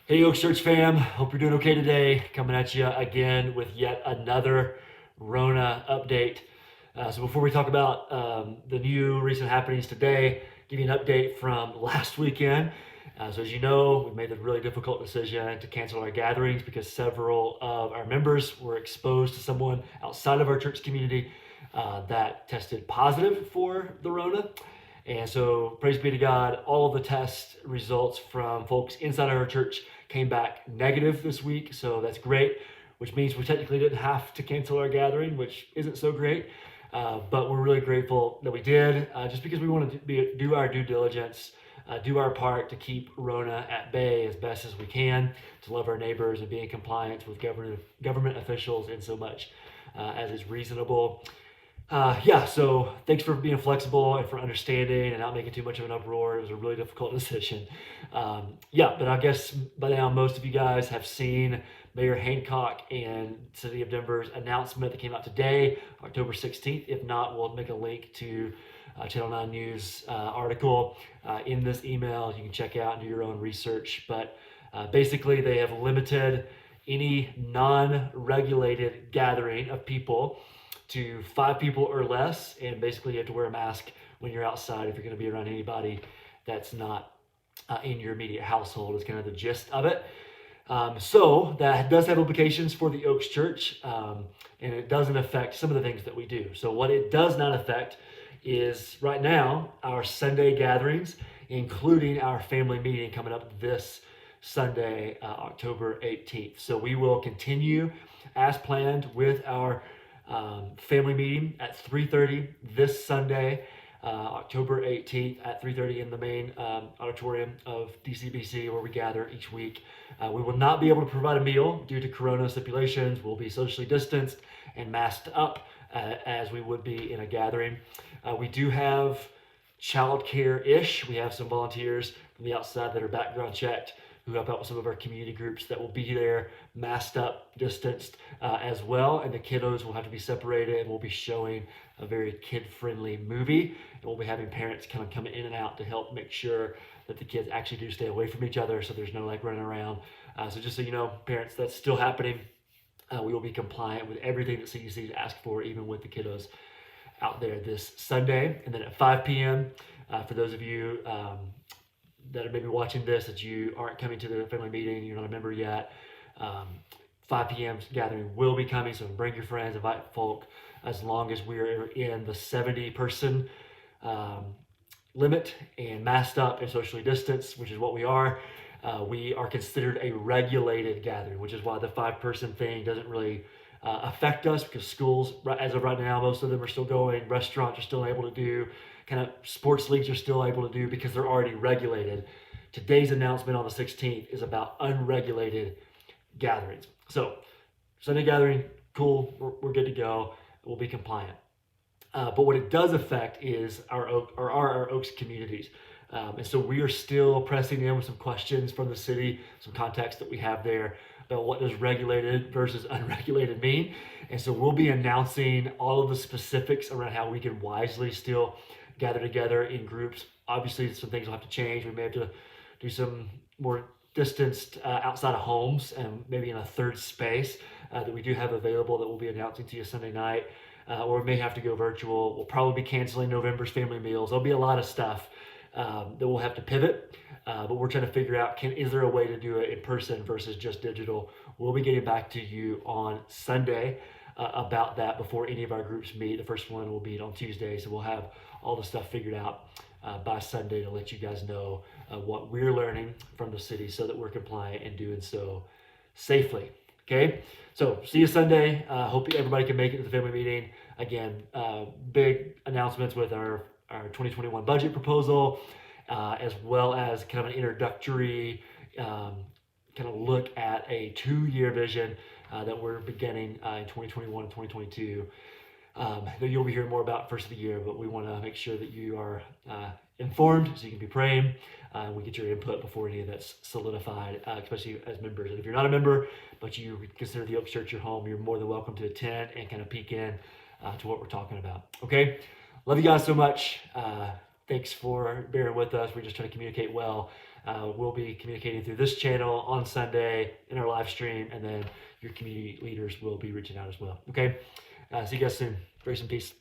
Hey, Oaks Church fam. Hope you're doing okay today. Coming at you again with yet another Rona update. So before we talk about the new recent happenings today, give you an update from last weekend. So as you know, we made the really difficult decision to cancel our gatherings because several of our members were exposed to someone outside of our church community that tested positive for the Rona. And so, praise be to God, all of the test results from folks inside our church came back negative this week. So that's great, which means we technically didn't have to cancel our gathering, which isn't so great. But we're really grateful that we did, just because we wanted to do our due diligence, do our part to keep Rona at bay as best as we can, to love our neighbors and be in compliance with government officials in so much as is reasonable. So thanks for being flexible and for understanding and not making too much of an uproar. It was a really difficult decision. But I guess by now most of you guys have seen Mayor Hancock and City of Denver's announcement that came out today, October 16th. If not, we'll make a link to Channel 9 News article in this email. You can check out and do your own research. But basically, they have limited any non-regulated gathering of people to 5 people or less, and basically you have to wear a mask when you're outside if you're going to be around anybody that's not in your immediate household is kind of the gist of it. So that does have implications for the Oaks Church, and it doesn't affect some of the things that we do. So what it does not affect is right now our Sunday gatherings, including our family meeting coming up this Sunday, October 18th. So we will continue as planned with our family meeting at 3:30 this Sunday, October 18th at 3:30 in the main auditorium of DCBC where we gather each week. We will not be able to provide a meal due to corona stipulations. We'll be socially distanced and masked up as we would be in a gathering. We do have childcare-ish. We have some volunteers from the outside that are background checked who help out with some of our community groups that will be there, masked up, distanced as well. And the kiddos will have to be separated, and we'll be showing a very kid-friendly movie. And we'll be having parents kind of come in and out to help make sure that the kids actually do stay away from each other, so there's no like running around. So just so you know, parents, that's still happening. We will be compliant with everything that CDC has asked for, even with the kiddos out there this Sunday. And then at 5 p.m., for those of you that are maybe watching this, that you aren't coming to the family meeting, you're not a member yet, 5 p.m. gathering will be coming, so bring your friends, invite folk, as long as we're in the 70-person limit and masked up and socially distanced, which is what we are. We are considered a regulated gathering, which is why the 5-person thing doesn't really affect us, because schools, as of right now, most of them are still going, restaurants are still able to do, kind of sports leagues are still able to do because they're already regulated. Today's announcement on the 16th is about unregulated gatherings. So Sunday gathering, cool, we're good to go. We'll be compliant. But what it does affect is our Oaks communities. And so we are still pressing in with some questions from the city, some context that we have there about what does regulated versus unregulated mean. And so we'll be announcing all of the specifics around how we can wisely still gather together in groups. Obviously, some things will have to change. We may have to do some more distanced outside of homes and maybe in a third space that we do have available that we'll be announcing to you Sunday night. Or we may have to go virtual. We'll probably be canceling November's family meals. There'll be a lot of stuff that we'll have to pivot, but we're trying to figure out, is there a way to do it in person versus just digital? We'll be getting back to you on Sunday about that before any of our groups meet. The first one will be on Tuesday, so we'll have all the stuff figured out by Sunday to let you guys know what we're learning from the city so that we're compliant and doing so safely. Okay, so see you Sunday. Hope everybody can make it to the family meeting. Again, big announcements with our 2021 budget proposal, as well as kind of an introductory kind of look at a 2-year vision that we're beginning in 2021 and 2022. That you'll be hearing more about first of the year, but we want to make sure that you are informed so you can be praying. We get your input before any of that's solidified, especially as members. And if you're not a member, but you consider the Oaks Church your home, you're more than welcome to attend and kind of peek in to what we're talking about. Okay? Love you guys so much. Thanks for bearing with us. We're just trying to communicate well We'll be communicating through this channel on Sunday in our live stream, and then your community leaders will be reaching out as well. Okay, see you guys soon. Grace and peace.